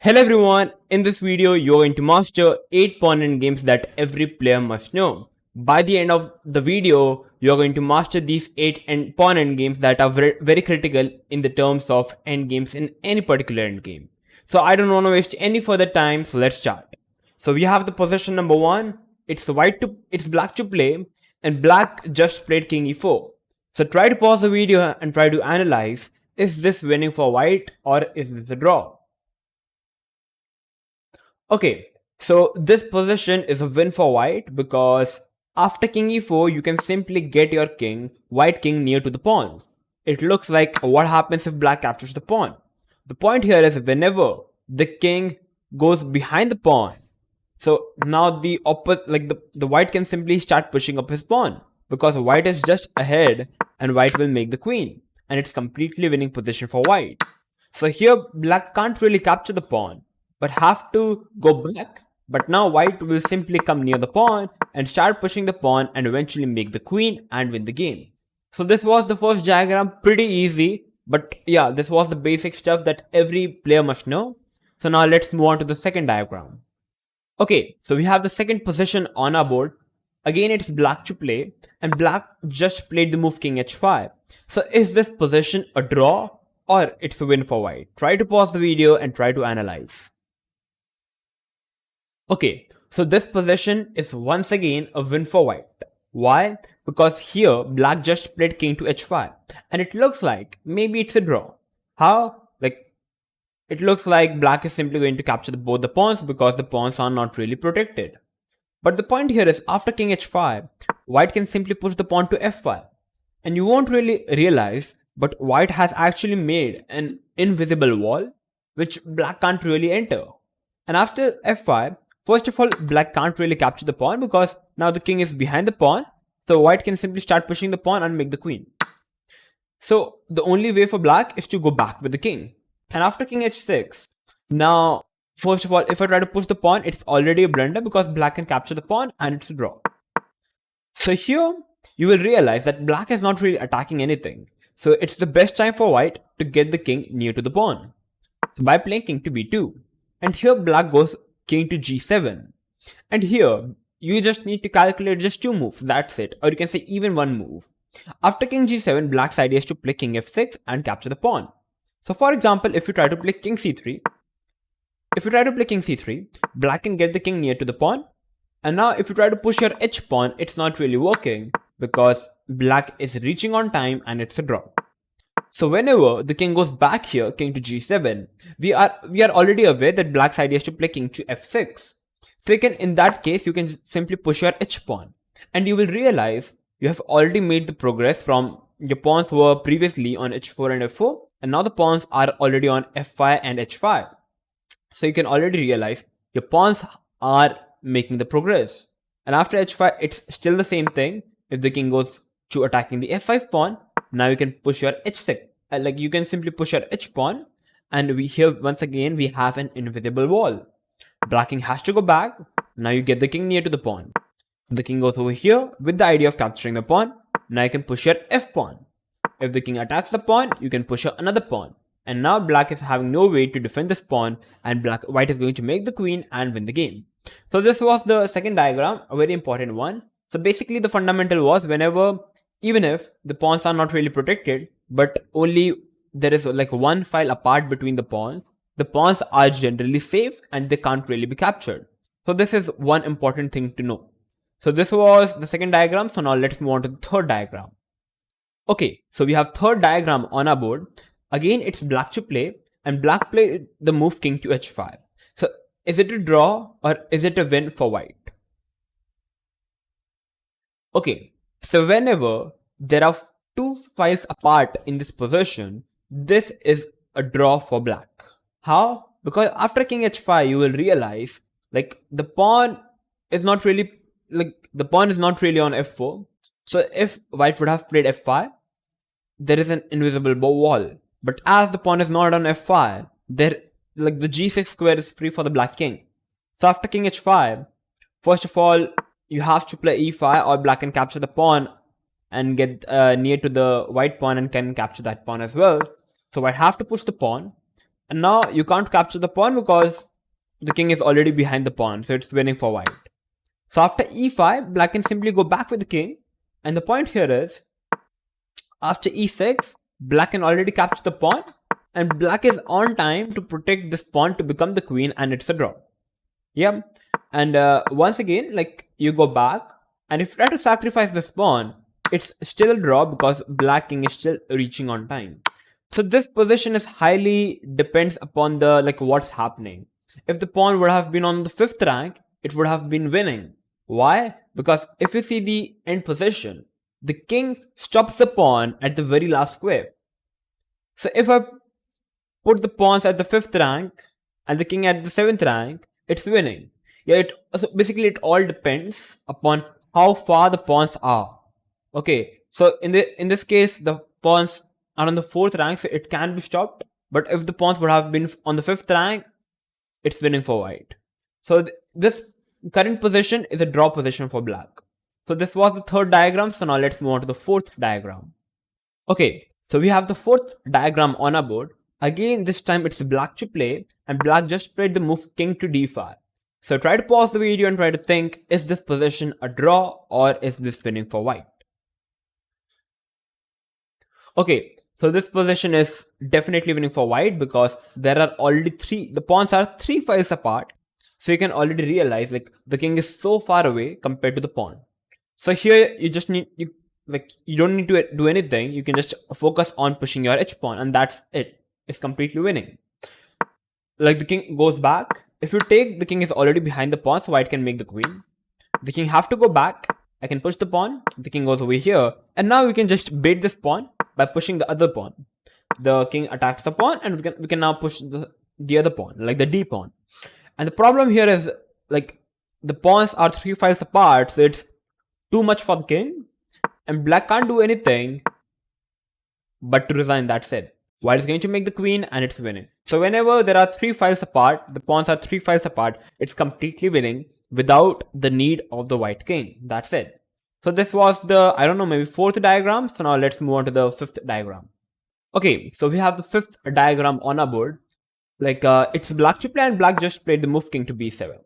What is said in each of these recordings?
Hello everyone, in this video you're going to master 8 pawn endgames that every player must know. By the end of the video, you're going to master these 8 pawn endgames that are very critical in the terms of endgames in any particular endgame. So I don't want to waste any further time, so let's start. So we have the position number 1, it's black to play, and black just played king e4. So try to pause the video and try to analyze, is this winning for white or is this a draw? Okay, so this position is a win for white because after king e4, you can simply get your white king near to the pawns. It looks like what happens if black captures the pawn. The point here is whenever the king goes behind the pawn, so now the white can simply start pushing up his pawn because white is just ahead and white will make the queen, and it's completely winning position for white. So here black can't really capture the pawn but have to go back. But now white will simply come near the pawn and start pushing the pawn and eventually make the queen and win the game. So this was the first diagram, pretty easy, but yeah, this was the basic stuff that every player must know. So now let's move on to the second diagram. Okay, so we have the second position on our board. Again, it's black to play, and black just played the move king h5. So is this position a draw or it's a win for white? Try to pause the video and try to analyze. Okay, so this position is once again a win for white. Why? Because here black just played king to h5 and it looks like maybe it's a draw. How? It looks like black is simply going to capture both the pawns because the pawns are not really protected. But the point here is after king h5, white can simply push the pawn to f5. And you won't really realize, but white has actually made an invisible wall which black can't really enter. And after f5, first of all, black can't really capture the pawn because now the king is behind the pawn. So white can simply start pushing the pawn and make the queen. So the only way for black is to go back with the king. And after king h6, now first of all, if I try to push the pawn, it's already a blunder because black can capture the pawn and it's a draw. So here you will realize that black is not really attacking anything. So it's the best time for white to get the king near to the pawn by playing king to b2. And here black goes king to g7. And here you just need to calculate just 2 moves, that's it. Or you can say even 1 move. After king g7, black's idea is to play king f6 and capture the pawn. So for example, if you try to play king c3, black can get the king near to the pawn. And now if you try to push your h pawn, it's not really working because black is reaching on time and it's a draw. So whenever the king goes back here, king to g7, we are already aware that black's idea is to play king to f6. So in that case, you can simply push your h pawn. And you will realize you have already made the progress from your pawns were previously on h4 and f4. And now the pawns are already on f5 and h5. So you can already realize your pawns are making the progress. And after h5, it's still the same thing. If the king goes to attacking the f5 pawn, now you can push your h6. You can simply push your h pawn. And once again, we have an invisible wall. Black king has to go back. Now you get the king near to the pawn. The king goes over here with the idea of capturing the pawn. Now you can push your f pawn. If the king attacks the pawn, you can push another pawn. And now black is having no way to defend this pawn and white is going to make the queen and win the game. So this was the second diagram, a very important one. So basically the fundamental was even if the pawns are not really protected, but only there is like one file apart between the pawns are generally safe and they can't really be captured. So this is one important thing to know. So this was the second diagram. So now let's move on to the third diagram. Okay, so we have third diagram on our board. Again, it's black to play and black played the move king to h5. So is it a draw or is it a win for white? Okay, so whenever there are 2 files apart in this position, this is a draw for black. How? Because after king h5, you will realize the pawn is not really on f4. So if white would have played f5, there is an invisible wall. But as the pawn is not on f5, the g6 square is free for the black king. So after king h5, first of all, you have to play e5 or black can capture the pawn and get near to the white pawn and can capture that pawn as well. So white have to push the pawn. And now you can't capture the pawn because the king is already behind the pawn, so it's winning for white. So after e5, black can simply go back with the king. And the point here is, after e6, black can already capture the pawn. And black is on time to protect this pawn to become the queen, and it's a draw. Yeah. And once again, like, you go back. And if you try to sacrifice this pawn, it's still a draw because black king is still reaching on time. So this position is highly depends upon the what's happening. If the pawn would have been on the 5th rank, it would have been winning. Why? Because if you see the end position, the king stops the pawn at the very last square. So if I put the pawns at the 5th rank and the king at the 7th rank, it's winning. Yeah, so basically it all depends upon how far the pawns are. Okay, so in this case, the pawns are on the 4th rank, so it can be stopped. But if the pawns would have been on the 5th rank, it's winning for white. So this current position is a draw position for black. So this was the 3rd diagram. So now let's move on to the 4th diagram. Okay, so we have the 4th diagram on our board. Again, this time it's black to play, and black just played the move king to d5. So try to pause the video and try to think, is this position a draw or is this winning for white? Okay, so this position is definitely winning for white because there are already the pawns are 3 files apart. So you can already realize the king is so far away compared to the pawn. So here you just need, you don't need to do anything. You can just focus on pushing your h pawn, and that's it. It's completely winning. The king goes back. If you take, the king is already behind the pawn, so white can make the queen. The king have to go back. I can push the pawn. The king goes over here, and now we can just bait this pawn by pushing the other pawn. The king attacks the pawn, and we can now push the other pawn, like the d pawn. And the problem here is the pawns are 3 files apart, so it's too much for the king, and black can't do anything but to resign. That's it. White is going to make the queen, and it's winning. So whenever there are 3 files apart, the pawns are 3 files apart, it's completely winning without the need of the white king. That's it. So this was the, I don't know, maybe 4th diagram. So now let's move on to the 5th diagram. Okay, so we have the 5th diagram on our board. It's black to play, and black just played the move king to b7.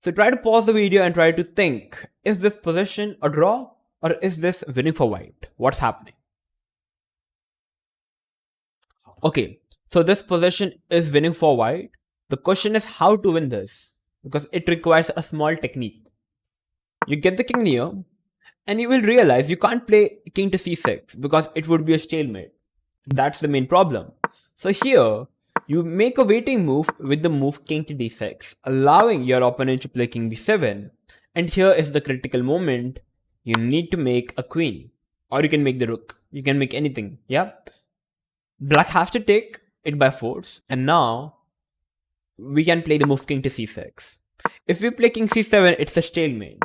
So try to pause the video and try to think, is this position a draw or is this winning for white? What's happening? Okay, so this position is winning for white. The question is how to win this, because it requires a small technique. You get the king near, and you will realize you can't play king to c6 because it would be a stalemate. That's the main problem. So here, you make a waiting move with the move king to d6, allowing your opponent to play king b7. And here is the critical moment. You need to make a queen, or you can make the rook. You can make anything, yeah? Black has to take it by force, and now we can play the move king to c6. If we play king c7, it's a stalemate.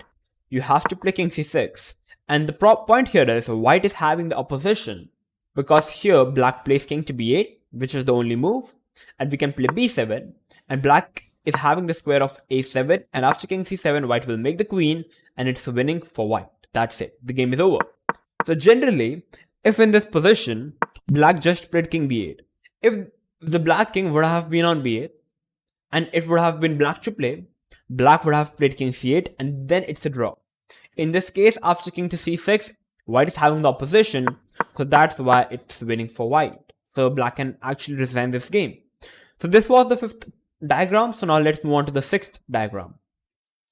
You have to play king c6. And the point here is white is having the opposition, because here black plays king to b8, which is the only move, and we can play b7, and black is having the square of a7, and after king c7, white will make the queen, and it's winning for white. That's it. The game is over. So generally, if in this position, black just played king b8. If the black king would have been on b8, and it would have been black to play, black would have played king c8, and then it's a draw. In this case, after king to c6, white is having the opposition, so that's why it's winning for white. So black can actually resign this game. So this was the 5th diagram. So now let's move on to the 6th diagram.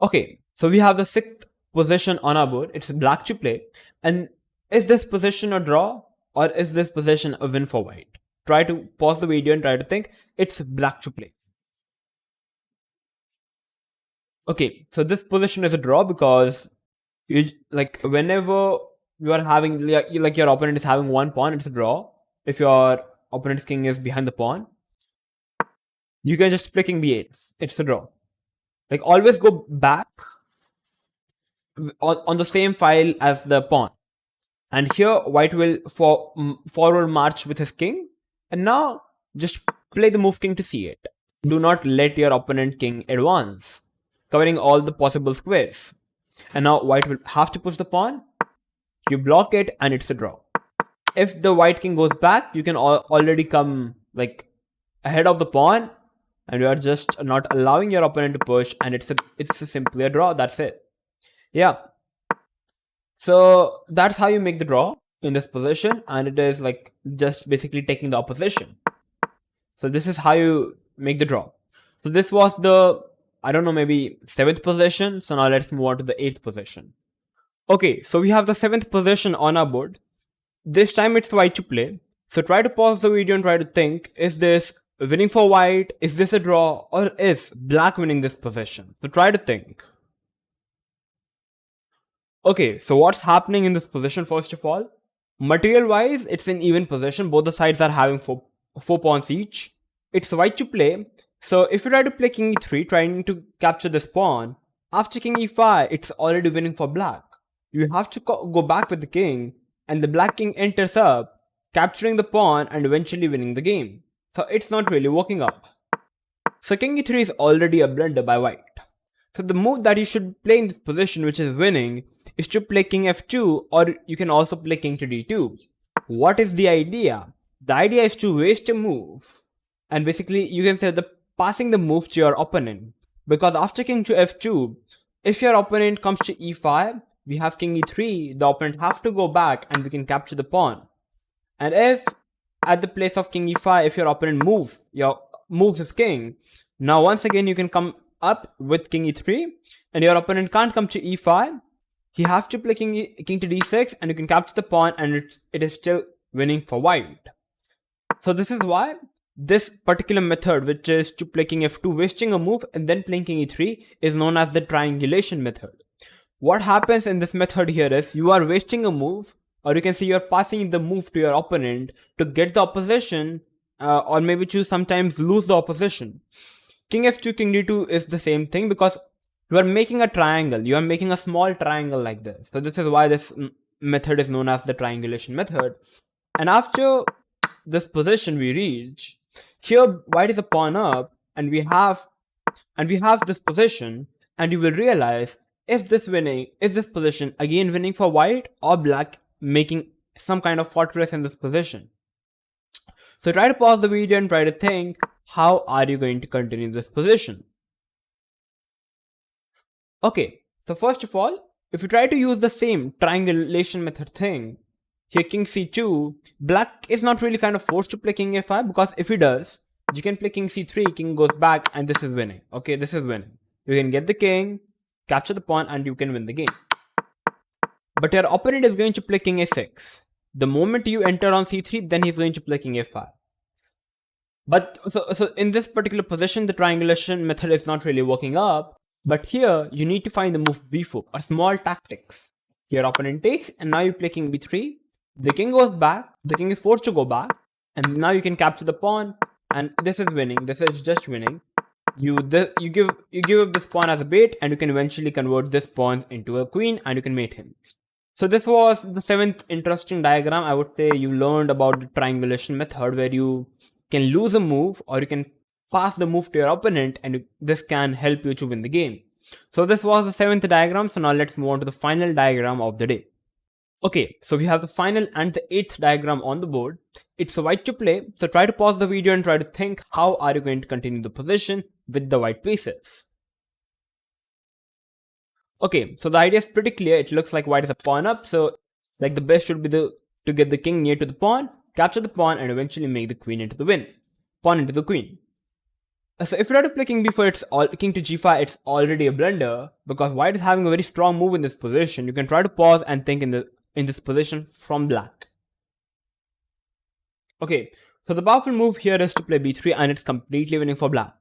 Okay, so we have the 6th position on our board. It's black to play. And is this position a draw or is this position a win for white? Try to pause the video and try to think. It's black to play. Okay, so this position is a draw because you whenever you are having your opponent is having one pawn, it's a draw. If your opponent's king is behind the pawn, you can just play king b8. It's a draw. Always go back on the same file as the pawn. And here white will forward march with his king. And now just play the move king to c8. Do not let your opponent king advance, covering all the possible squares. And now white will have to push the pawn. You block it and it's a draw. If the white king goes back, you can already come ahead of the pawn, and you are just not allowing your opponent to push, and it's simply a draw. That's it. Yeah. So that's how you make the draw in this position, and it is like just basically taking the opposition. So this is how you make the draw. So this was the, I don't know, maybe 7th position. So now let's move on to the 8th position. Okay, so we have the 7th position on our board. This time it's white to play. So try to pause the video and try to think, is this winning for white? Is this a draw? Or is black winning this position? So try to think. Okay, so what's happening in this position first of all? Material wise, it's an even position. Both the sides are having four pawns each. It's white to play. So if you try to play king e3, trying to capture this pawn, after king e5, it's already winning for black. You have to go back with the king, and the black king enters up, capturing the pawn and eventually winning the game. So it's not really working up. So king e3 is already a blunder by white. So the move that you should play in this position, which is winning, is to play king f2, or you can also play king to d2. What is the idea? The idea is to waste a move, and basically you can say passing the move to your opponent, because after king to f2, if your opponent comes to e5, we have king e3, the opponent have to go back and we can capture the pawn. And if at the place of king e5, if your opponent moves his king, now once again you can come up with king e3, and your opponent can't come to e5. He has to play king to d6, and you can capture the pawn, and it is still winning for white. So this is why this particular method, which is to play king f2, wasting a move and then playing king e3, is known as the triangulation method. What happens in this method here is you are wasting a move, or you can say you are passing the move to your opponent to get the opposition, or maybe to sometimes lose the opposition. King f2, king d2 is the same thing, because you are making a triangle. You are making a small triangle like this. So this is why this method is known as the triangulation method. And after this position we reach, here white is a pawn up, and we have this position, and you will realize, is this position again winning for white, or black making some kind of fortress in this position? So try to pause the video and try to think, how are you going to continue this position? Okay, so first of all, if you try to use the same triangulation method thing, here king c2, black is not really kind of forced to play king a5, because if he does, you can play king c3, king goes back, and this is winning. Okay, this is winning. You can get the king, capture the pawn, and you can win the game. But your opponent is going to play king a6. The moment you enter on c3, then he's going to play king a5. But so in this particular position, the triangulation method is not really working up. But here, you need to find the move b4, or small tactics. Your opponent takes, and now you play king b3. The king goes back, the king is forced to go back, and now you can capture the pawn, and this is winning. This is just winning. You give up this pawn as a bait, and you can eventually convert this pawn into a queen, and you can mate him. So this was the 7th interesting diagram. I would say you learned about the triangulation method, where you can lose a move, or you can pass the move to your opponent, and this can help you to win the game. So this was the 7th diagram. So now let's move on to the final diagram of the day. Okay, so we have the final and the 8th diagram on the board. It's a white to play, so try to pause the video and try to think, how are you going to continue the position with the white pieces. Okay, so the idea is pretty clear. It looks like white is a pawn up, so like the best should be to get the king near to the pawn, capture the pawn, and eventually make the queen into the pawn into the queen. So if you try to play king b4, king to g5, it's already a blunder, because white is having a very strong move in this position. You can try to pause and think in this position from black. Okay, so the powerful move here is to play b3, and it's completely winning for black.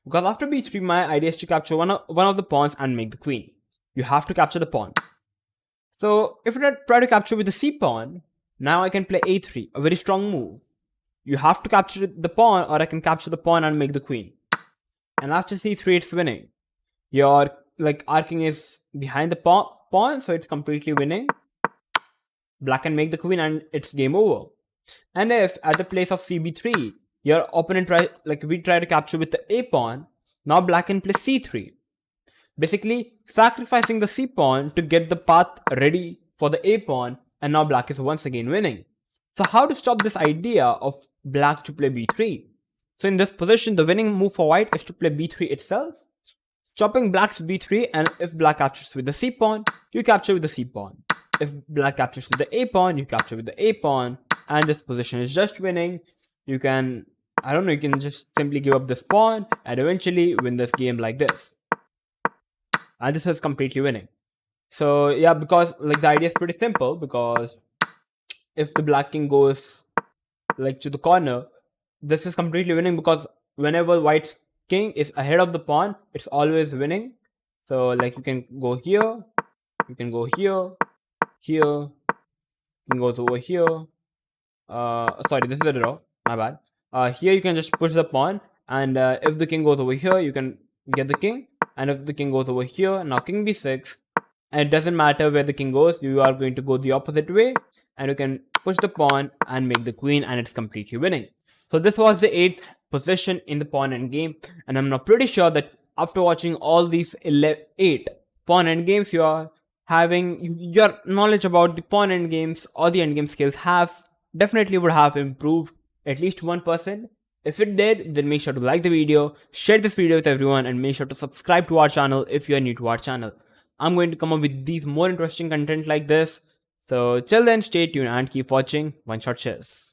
Because after b3, my idea is to capture one of the pawns and make the queen. You have to capture the pawn. So if you try to capture with the c pawn, now I can play a3, a very strong move. You have to capture the pawn, or I can capture the pawn and make the queen. And after c3, it's winning. Your our king is behind the pawn, so it's completely winning. Black can make the queen, and it's game over. And if at the place of cb3, your opponent we try to capture with the a pawn, now black can play c3. Basically sacrificing the c pawn to get the path ready for the a pawn, and now black is once again winning. So how to stop this idea of black to play b3? So in this position, the winning move for white is to play b3 itself, chopping black's b3, and if black captures with the c pawn, you capture with the c pawn. If black captures with the a pawn, you capture with the a pawn, and this position is just winning. You can, I don't know, you can just simply give up this pawn and eventually win this game like this. And this is completely winning. So yeah, because like the idea is pretty simple, because if the black king goes like to the corner, this is completely winning, because whenever white's king is ahead of the pawn, it's always winning. So like you can go here, you can go here, here, you can go over here. Sorry, this is a draw, my bad. Here you can just push the pawn, and if the king goes over here, you can get the king, and if the king goes over here, now king b6, and it doesn't matter where the king goes, you are going to go the opposite way, and you can push the pawn and make the queen, and it's completely winning. So this was the 8th position in the pawn endgame, and I'm now pretty sure that after watching all these 8 pawn endgames, you are having your knowledge about the pawn endgames or the endgame skills have definitely would have improved at least 1%. If it did, then make sure to like the video, share this video with everyone, and make sure to subscribe to our channel if you are new to our channel. I'm going to come up with these more interesting content like this. So till then, stay tuned and keep watching Oneshot Chess.